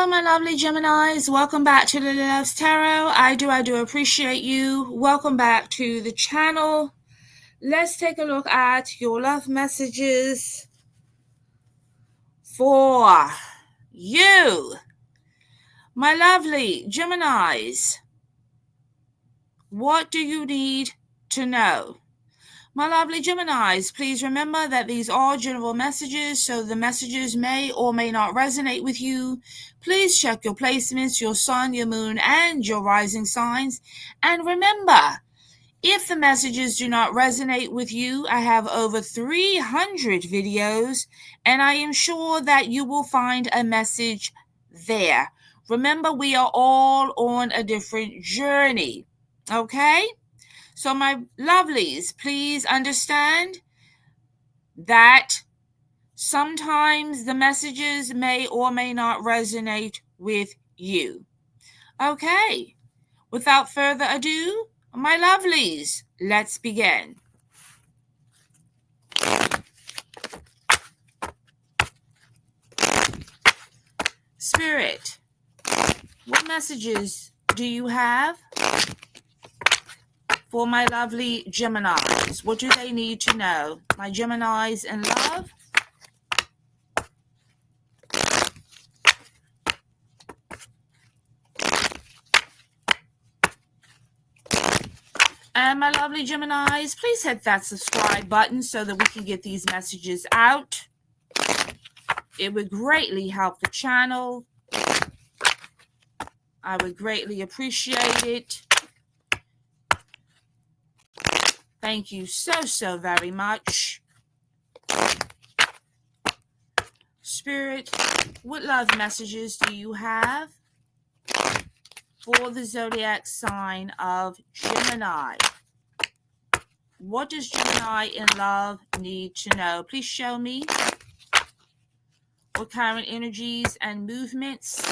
my lovely Geminis. Welcome back to Lilly Loves Tarot. I do appreciate you. Welcome back to the channel. Let's take a look at your love messages for you, my lovely Geminis. What do you need to know? My lovely Geminis, please remember that these are general messages, so the messages may or may not resonate with you. Please check your placements, your sun, your moon, and your rising signs. And remember, if the messages do not resonate with you, I have over 300 videos, and I am sure that you will find a message there. Remember, we are all on a different journey, okay? So my lovelies, please understand that sometimes the messages may or may not resonate with you. Okay, without further ado, my lovelies, let's begin. Spirit, what messages do you have for my lovely Geminis? What do they need to know? My Geminis in love. And my lovely Geminis, please hit that subscribe button so that we can get these messages out. It would greatly help the channel. I would greatly appreciate it. Thank you so very much. Spirit, what love messages do you have for the zodiac sign of Gemini? What does Gemini in love need to know? Please show me what current energies and movements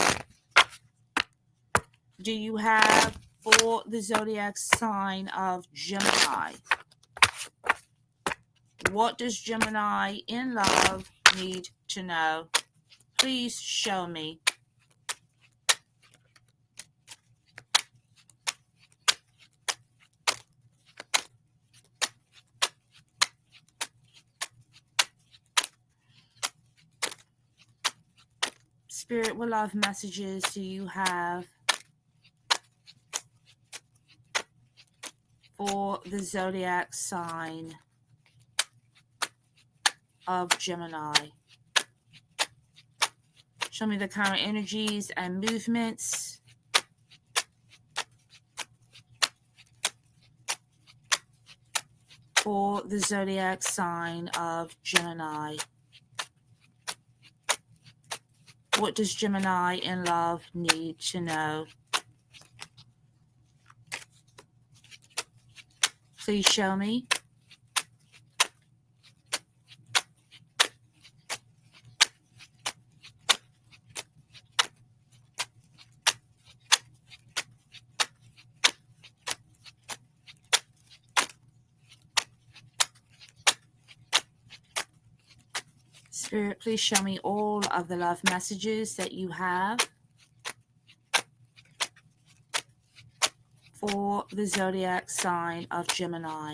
do you have for the zodiac sign of Gemini? What does Gemini in love need to know? Please show me. Spirit, what love messages do you have for the zodiac sign of Gemini? Show me the current energies and movements for the zodiac sign of Gemini. What does Gemini in love need to know? Please show me. Spirit, please show me all of the love messages that you have for the zodiac sign of Gemini.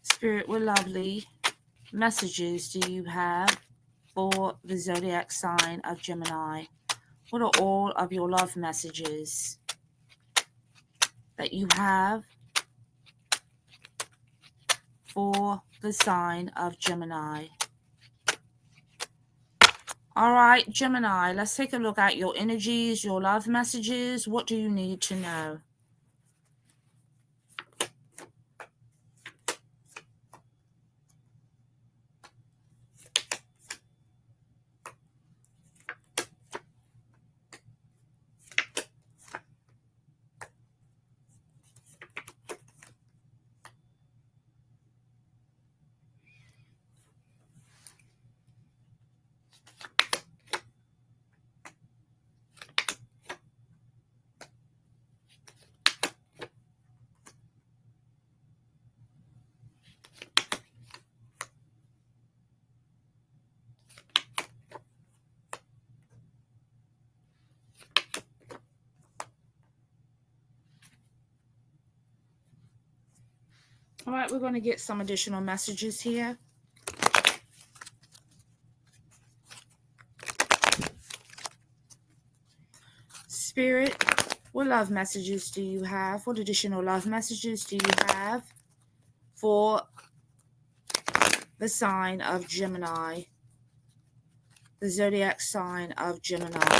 Spirit, what lovely messages do you have for the zodiac sign of Gemini? What are all of your love messages that you have for the sign of Gemini? All right, Gemini, let's take a look at your energies, your love messages. What do you need to know? All right, we're going to get some additional messages here. Spirit, what love messages do you have? What additional love messages do you have for the sign of Gemini? The zodiac sign of Gemini.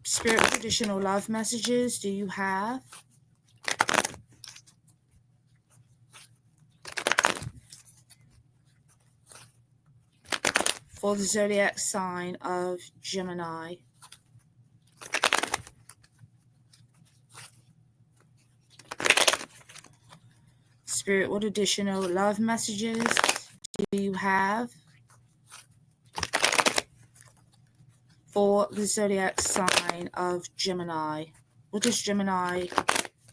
Spirit, what additional love messages do you have for the zodiac sign of Gemini? Spirit, what additional love messages do you have for the zodiac sign of Gemini? What does Gemini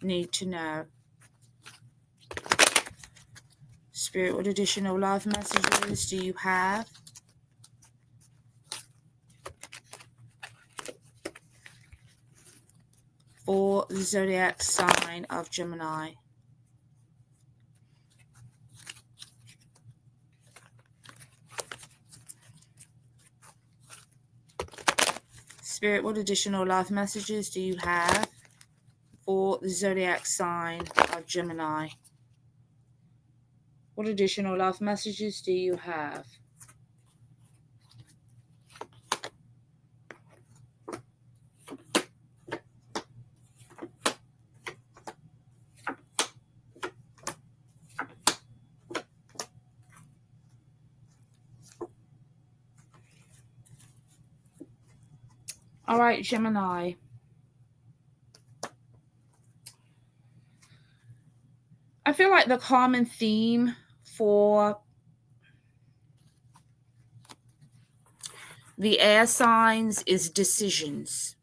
need to know? Spirit, what additional love messages do you have for the zodiac sign of Gemini? Spirit, what additional love messages do you have for the zodiac sign of Gemini? What additional love messages do you have? All right, Gemini. I feel like the common theme for the air signs is decisions.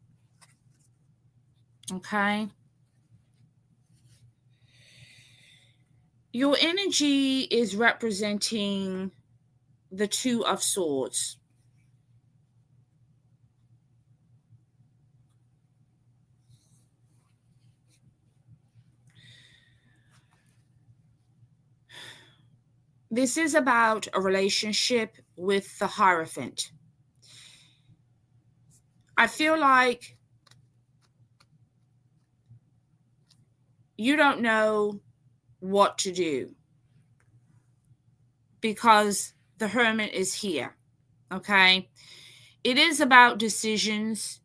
Okay? Your energy is representing the Two of Swords. This is about a relationship with the Hierophant. I feel like you don't know what to do because the Hermit is here. Okay? It is about decisions.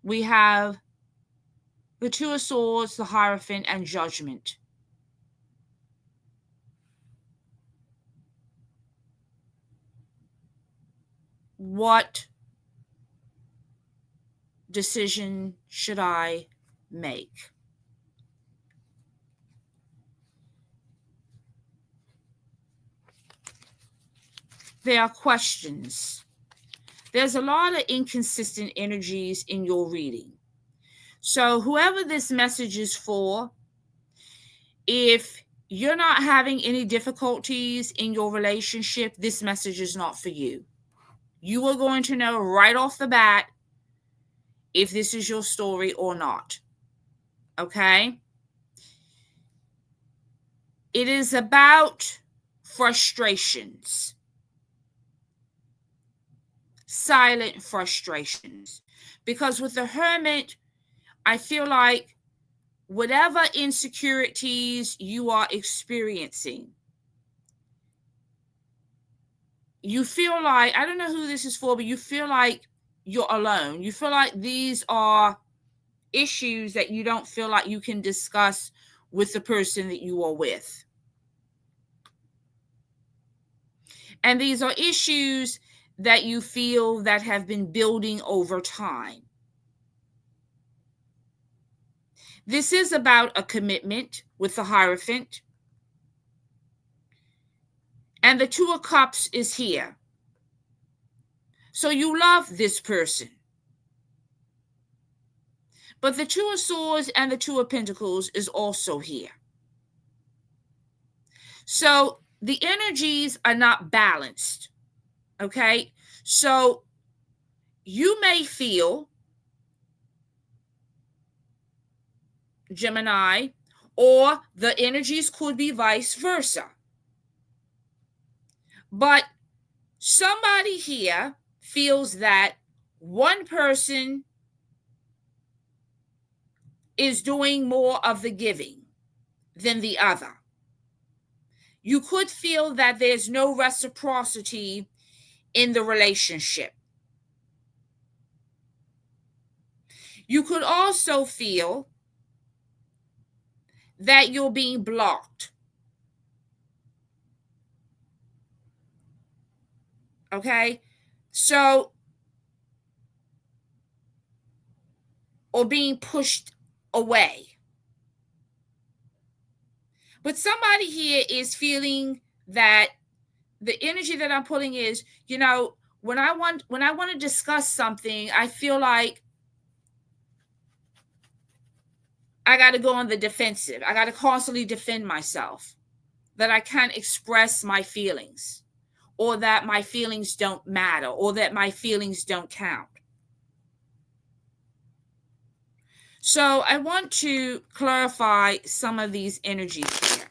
We have the Two of Swords, the Hierophant, and Judgment. What decision should I make? There are questions. There's a lot of inconsistent energies in your reading. So whoever this message is for, if you're not having any difficulties in your relationship, this message is not for you. You are going to know right off the bat if this is your story or not. Okay? It is about frustrations. Silent frustrations. Because with the Hermit, I feel like whatever insecurities you are experiencing, you feel like, I don't know who this is for, but you feel like you're alone. You feel like these are issues that you don't feel like you can discuss with the person that you are with. And these are issues that you feel that have been building over time. This is about a commitment with the Hierophant. And the Two of Cups is here. So you love this person. But the Two of Swords and the Two of Pentacles is also here. So the energies are not balanced. Okay? So you may feel, Gemini, or the energies could be vice versa. But somebody here feels that one person is doing more of the giving than the other. You could feel that there's no reciprocity in the relationship. You could also feel that you're being blocked. Okay? So, or being pushed away. But somebody here is feeling that the energy that I'm pulling is, when I want to discuss something, I feel like I got to go on the defensive. I got to constantly defend myself, that I can't express my feelings, or that my feelings don't matter, or that my feelings don't count. So I want to clarify some of these energies here.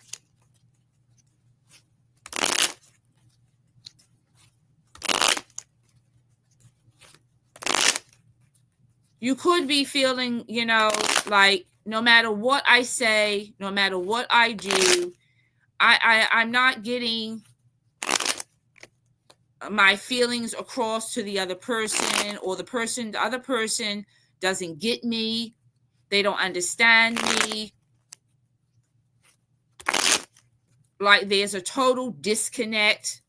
You could be feeling, like no matter what I say, no matter what I do, I'm not getting my feelings across to the other person, or the other person doesn't get me. They don't understand me. Like there's a total disconnect.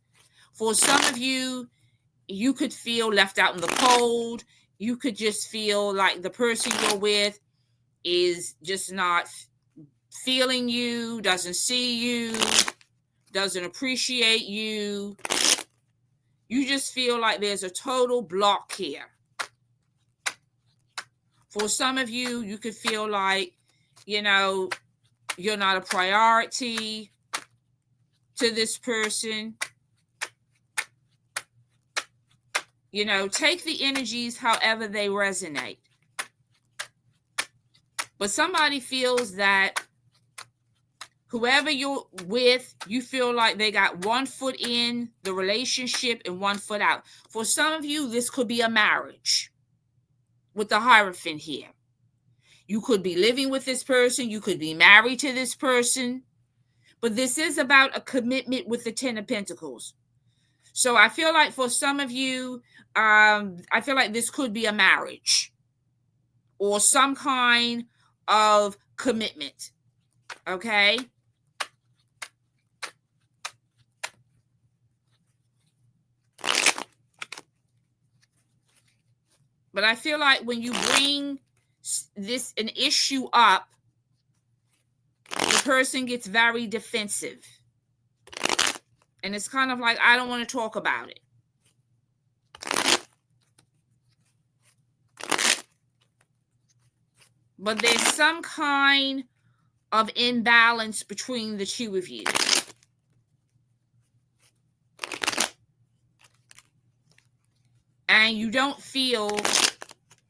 For some of you, you could feel left out in the cold. You could just feel like the person you're with is just not feeling you, doesn't see you, doesn't appreciate you. You just feel like there's a total block here. For some of you, you could feel like, you're not a priority to this person. Take the energies however they resonate. But somebody feels that whoever you're with, you feel like they got one foot in the relationship and one foot out. For some of you, this could be a marriage with the Hierophant here. You could be living with this person. You could be married to this person. But this is about a commitment with the Ten of Pentacles. So I feel like for some of you, I feel like this could be a marriage or some kind of commitment. Okay? But I feel like when you bring an issue up, the person gets very defensive. And it's kind of like, I don't want to talk about it. But there's some kind of imbalance between the two of you. And you don't feel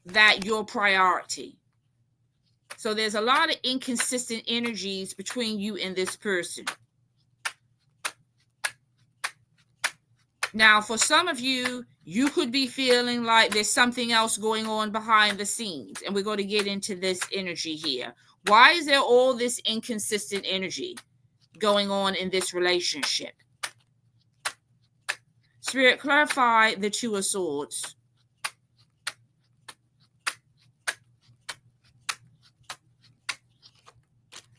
that you're priority. So there's a lot of inconsistent energies between you and this person. Now, for some of you, you could be feeling like there's something else going on behind the scenes. And we're going to get into this energy here. Why is there all this inconsistent energy going on in this relationship? Spirit, clarify the Two of Swords.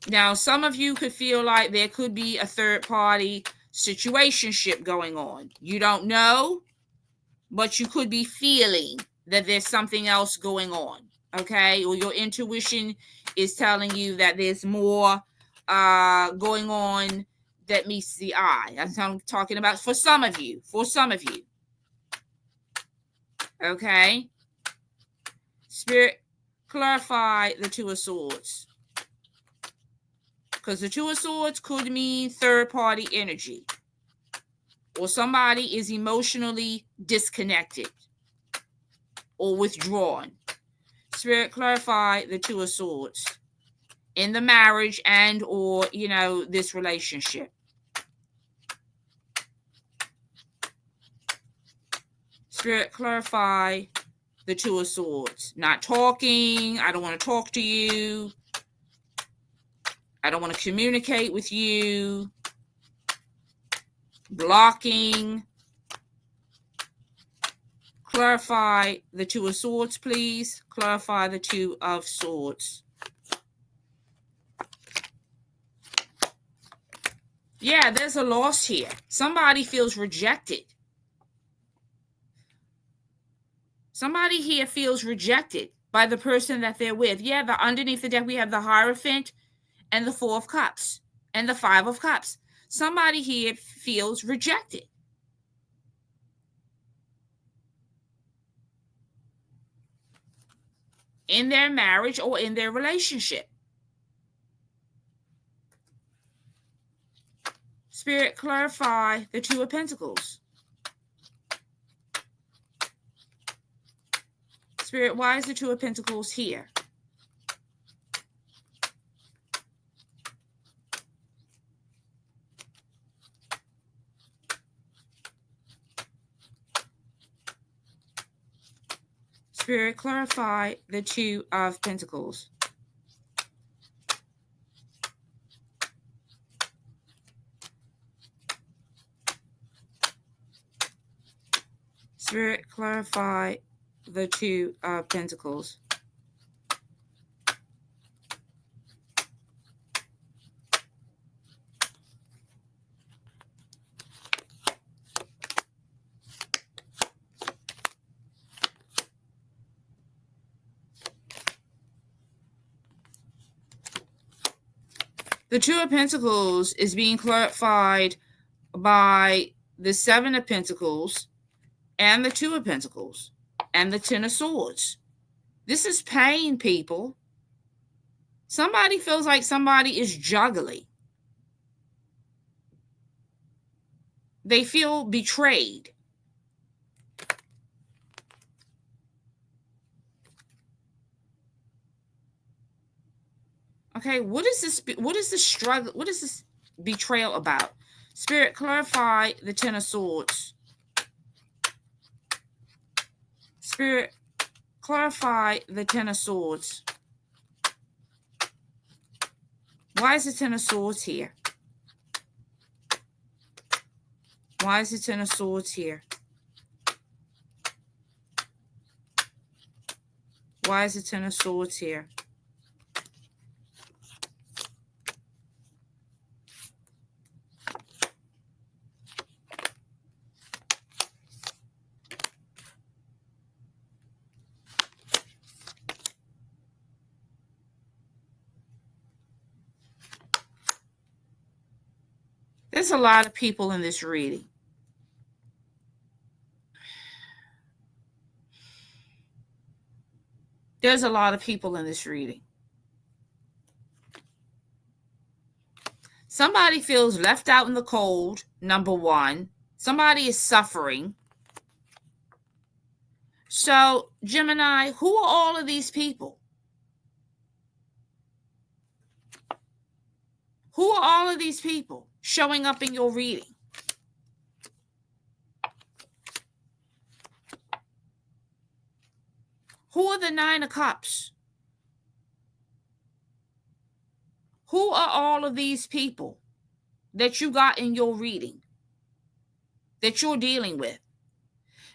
Now, some of you could feel like there could be a third-party situationship going on. You don't know, but you could be feeling that there's something else going on, okay? Or your intuition is telling you that there's more going on that meets the eye. I'm talking about for some of you. Okay? Spirit, clarify the Two of Swords. Because the Two of Swords could mean third-party energy. Or somebody is emotionally disconnected. or withdrawn. Spirit, clarify the Two of Swords in the marriage and or, this relationship. Spirit, clarify the Two of Swords. Not talking. I don't want to talk to you. I don't want to communicate with you. Blocking. Clarify the Two of Swords, please. Clarify the Two of Swords. Yeah, there's a loss here. Somebody feels rejected. Somebody here feels rejected by the person that they're with. Yeah, underneath the deck, we have the Hierophant and the Four of Cups and the Five of Cups. Somebody here feels rejected. In their marriage or in their relationship. Spirit, clarify the Two of Pentacles. Spirit, why is the Two of Pentacles here? Spirit, clarify the Two of Pentacles. Spirit, clarify the Two of Pentacles. The Two of Pentacles is being clarified by the Seven of Pentacles and the Two of Pentacles and the Ten of Swords. This is pain, people. Somebody feels like somebody is juggling. They feel betrayed. Okay, what is this? What is this struggle? What is this betrayal about? Spirit, clarify the Ten of Swords. Spirit, clarify the Ten of Swords. Why is the Ten of Swords here? Why is the Ten of Swords here? Why is the Ten of Swords here? There's a lot of people in this reading. There's a lot of people in this reading. Somebody feels left out in the cold, number one. Somebody is suffering. So, Gemini, who are all of these people? Who are all of these people showing up in your reading? Who are the Nine of Cups? Who are all of these people that you got in your reading that you're dealing with?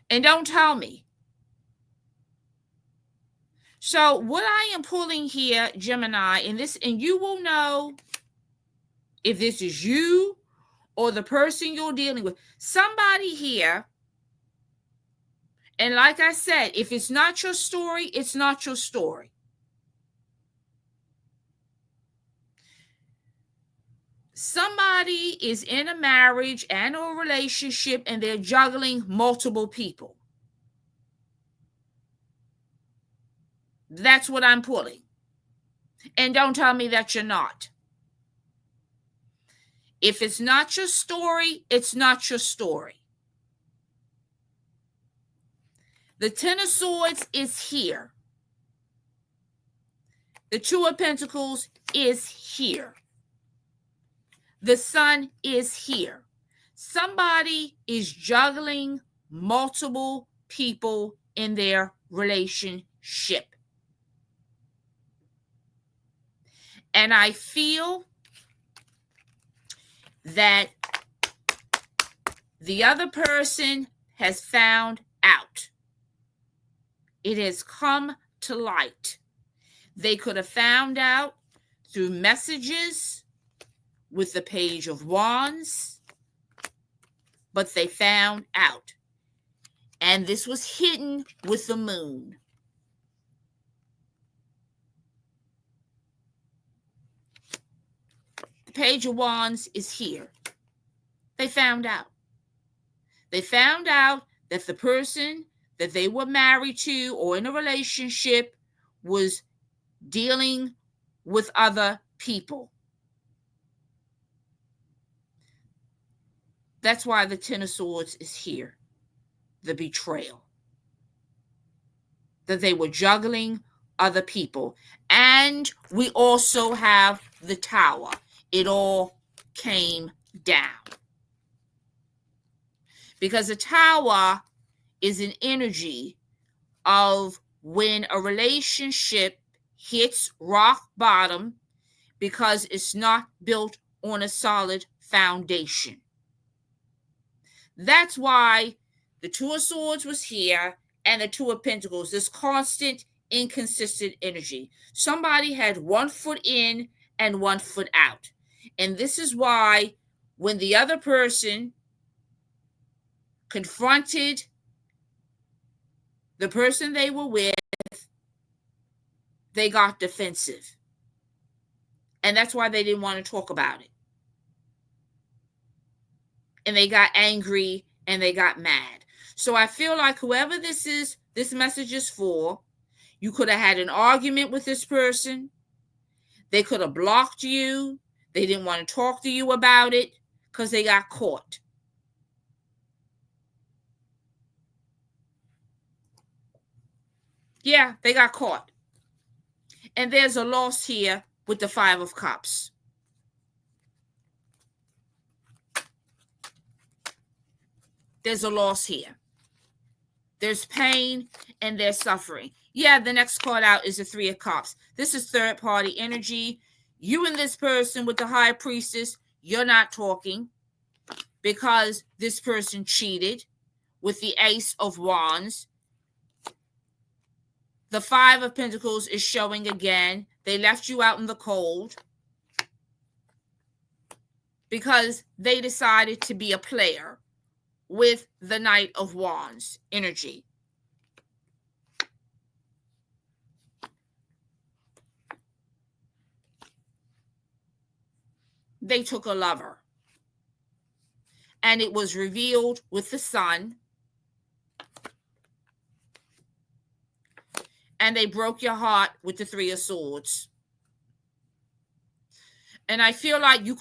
And don't tell me. So what I am pulling here, Gemini, and you will know if this is you or the person you're dealing with. Somebody here, and like I said, if it's not your story, it's not your story. Somebody is in a marriage and a relationship and they're juggling multiple people. That's what I'm pulling. And don't tell me that you're not. If it's not your story, it's not your story. The Ten of Swords is here. The Two of Pentacles is here. The Sun is here. Somebody is juggling multiple people in their relationship. And I feel that the other person has found out. It has come to light. They could have found out through messages with the Page of Wands, but they found out. And this was hidden with the Moon. The Page of Wands is here. They found out. They found out that the person that they were married to or in a relationship was dealing with other people. That's why the Ten of Swords is here. The betrayal. That they were juggling other people. And we also have the Tower. It all came down. Because the Tower is an energy of when a relationship hits rock bottom because it's not built on a solid foundation. That's why the Two of Swords was here and the Two of Pentacles, this constant, inconsistent energy. Somebody had 1 foot in and 1 foot out. And this is why when the other person confronted the person they were with, they got defensive. And that's why they didn't want to talk about it. And they got angry and they got mad. So I feel like whoever this message is for, you could have had an argument with this person. They could have blocked you. They didn't want to talk to you about it because they got caught. Yeah, they got caught. And there's a loss here with the Five of Cups. There's a loss here. There's pain and there's suffering. Yeah, the next card out is the Three of Cups. This is third party energy. You and this person with the High Priestess, you're not talking because this person cheated with the Ace of Wands. The Five of Pentacles is showing again. They left you out in the cold because they decided to be a player with the Knight of Wands energy. They took a lover. And it was revealed with the Sun. And they broke your heart with the Three of Swords. And I feel like you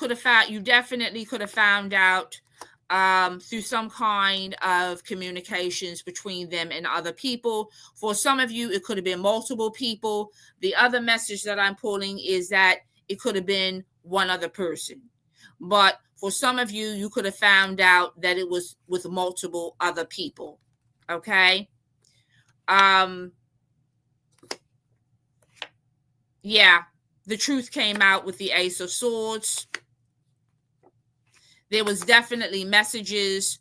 definitely could have found out through some kind of communications between them and other people. For some of you, it could have been multiple people. The other message that I'm pulling is that it could have been one other person. But for some of you, you could have found out that it was with multiple other people. Okay? Yeah, the truth came out with the Ace of Swords. There was definitely messages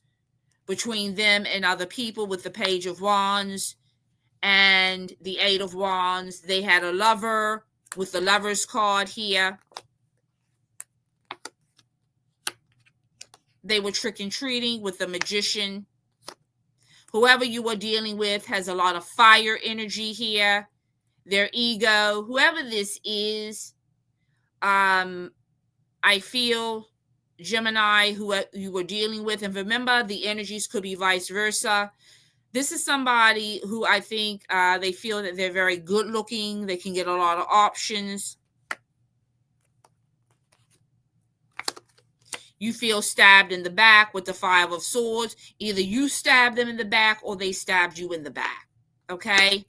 between them and other people with the Page of Wands and the Eight of Wands. They had a lover with the Lover's card here. They were trick and treating with the Magician. Whoever you are dealing with has a lot of fire energy here. Their ego, whoever this is, I feel Gemini, who you were dealing with, and remember the energies could be vice versa. This is somebody who I think they feel that they're very good looking. They can get a lot of options. You feel stabbed in the back with the Five of Swords. Either you stabbed them in the back or they stabbed you in the back. Okay?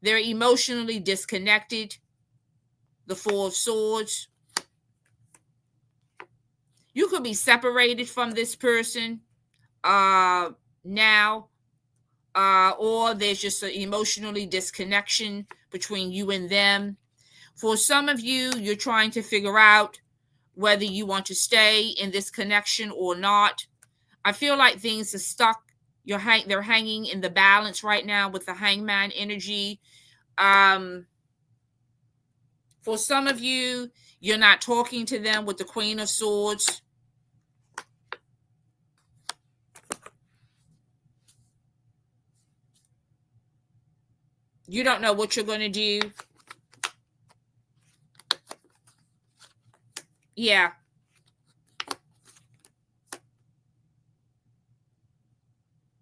They're emotionally disconnected. The Four of Swords. You could be separated from this person now, or there's just an emotionally disconnection between you and them. For some of you, you're trying to figure out whether you want to stay in this connection or not. I feel like things are stuck. They're hanging in the balance right now with the Hangman energy. For some of you, you're not talking to them with the Queen of Swords. You don't know what you're going to do. Yeah.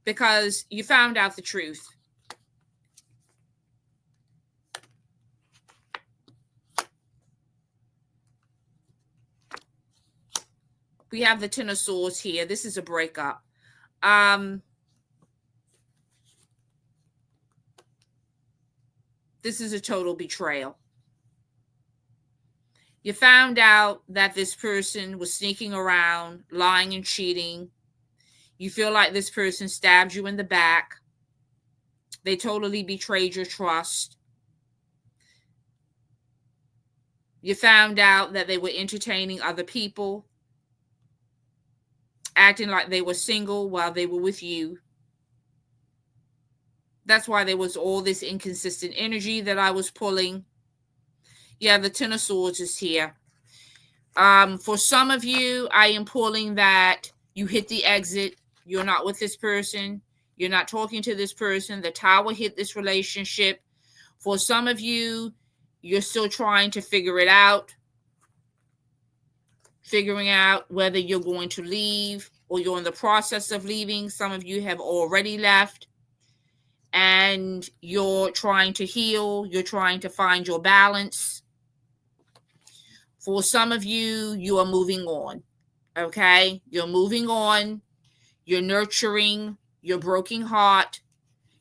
Because you found out the truth. We have the Ten of Swords here. This is a breakup. This is a total betrayal. You found out that this person was sneaking around, lying and cheating. You feel like this person stabbed you in the back. They totally betrayed your trust. You found out that they were entertaining other people, acting like they were single while they were with you. That's why there was all this inconsistent energy that I was pulling. Yeah, the Ten of Swords is here. For some of you, I am pulling that you hit the exit. You're not with this person. You're not talking to this person. The Tower hit this relationship. For some of you, you're still trying to figure it out. Figuring out whether you're going to leave or you're in the process of leaving. Some of you have already left. And you're trying to heal. You're trying to find your balance. For some of you, you are moving on. Okay? You're moving on. You're nurturing your broken heart.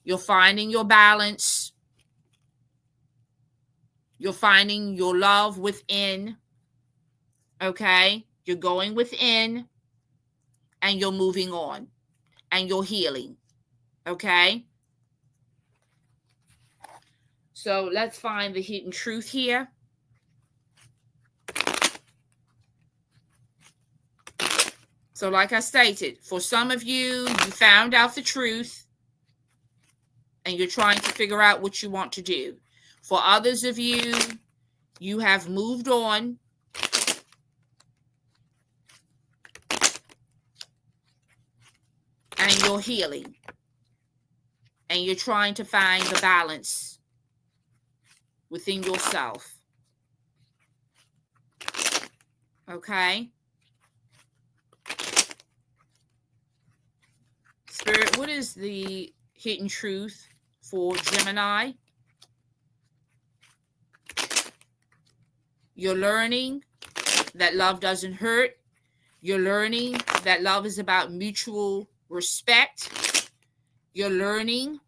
You're finding your balance. You're finding your love within. Okay? You're going within. And you're moving on. And you're healing. Okay? So let's find the hidden truth here. So like I stated, for some of you, you found out the truth and you're trying to figure out what you want to do. For others of you, you have moved on. And you're healing. And you're trying to find the balance within yourself. Okay? Spirit, what is the hidden truth for Gemini? You're learning that love doesn't hurt. You're learning that love is about mutual respect. You're learning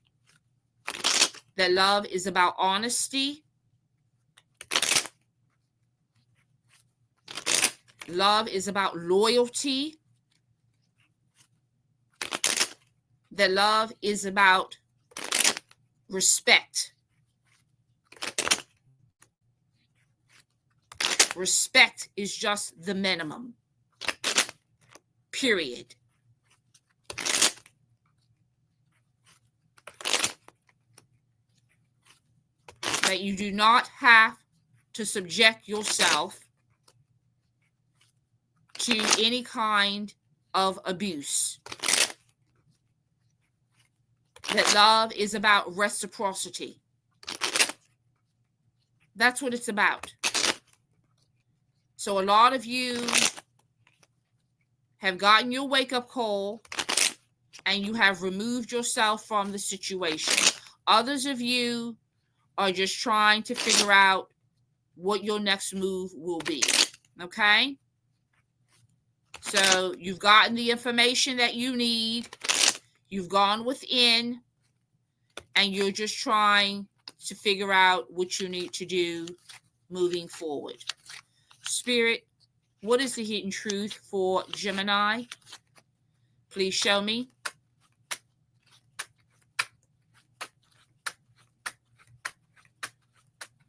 that love is about honesty. Love is about loyalty. That love is about respect. Respect is just the minimum. Period. That you do not have to subject yourself to any kind of abuse. That love is about reciprocity. That's what it's about. So a lot of you have gotten your wake-up call and you have removed yourself from the situation. Others of you are just trying to figure out what your next move will be. Okay? So you've gotten the information that you need. You've gone within. and you're just trying to figure out what you need to do moving forward. Spirit, what is the hidden truth for Gemini? Please show me.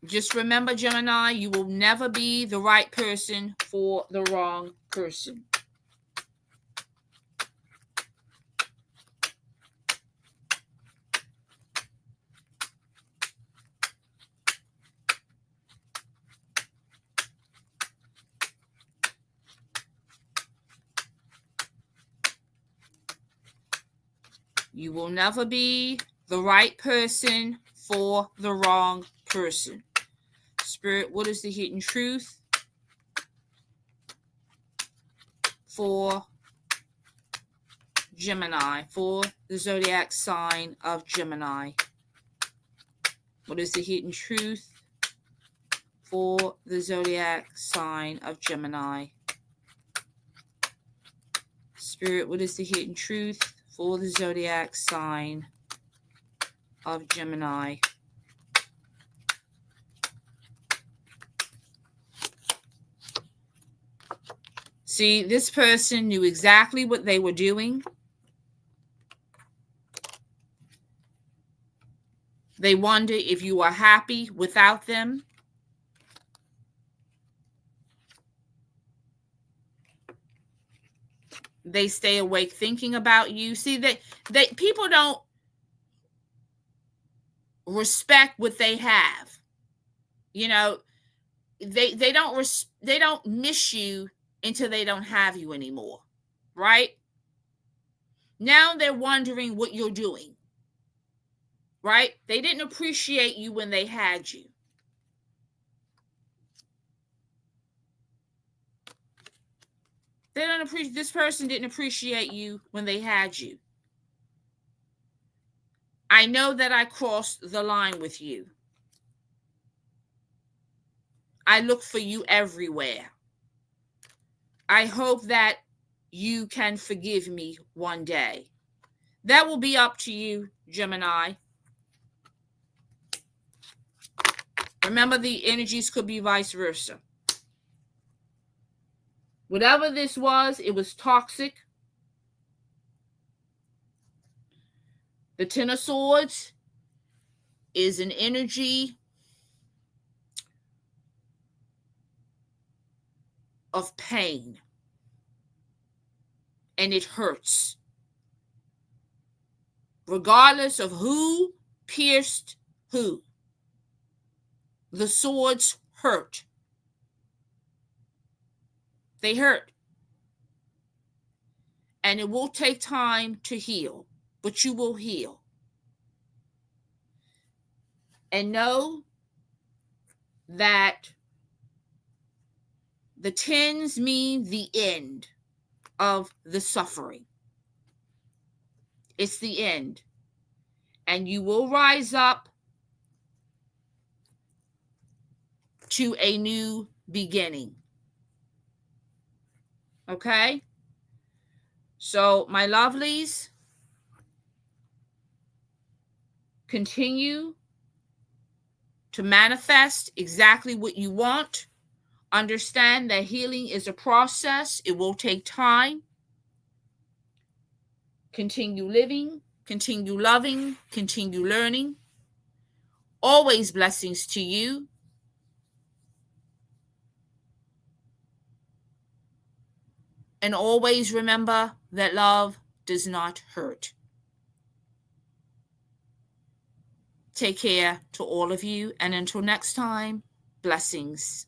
Just remember, Gemini, you will never be the right person for the wrong person. You will never be the right person for the wrong person. Spirit, what is the hidden truth for Gemini, for the zodiac sign of Gemini? What is the hidden truth for the zodiac sign of Gemini? Spirit, what is the hidden truth for the zodiac sign of Gemini? See, this person knew exactly what they were doing. They wonder if you are happy without them. They stay awake thinking about you. See, they people don't respect what they have. You know, they don't miss you until they don't have you anymore, right? Now they're wondering what you're doing, right? They didn't appreciate you when they had you. They don't appreciate, this person didn't appreciate you when they had you. I know that I crossed the line with you. I look for you everywhere. I hope that you can forgive me one day. That will be up to you, Gemini. Remember, the energies could be vice versa. Whatever this was, it was toxic. The Ten of Swords is an energy of pain, and it hurts. Regardless of who pierced who, the swords hurt. They hurt. And it will take time to heal, but you will heal. And know that the tens mean the end of the suffering. It's the end. And you will rise up to a new beginning. Okay? So, my lovelies, continue to manifest exactly what you want. Understand that healing is a process. It will take time. Continue living, continue loving, continue learning. Always blessings to you. And always remember that love does not hurt. Take care to all of you. And until next time, blessings.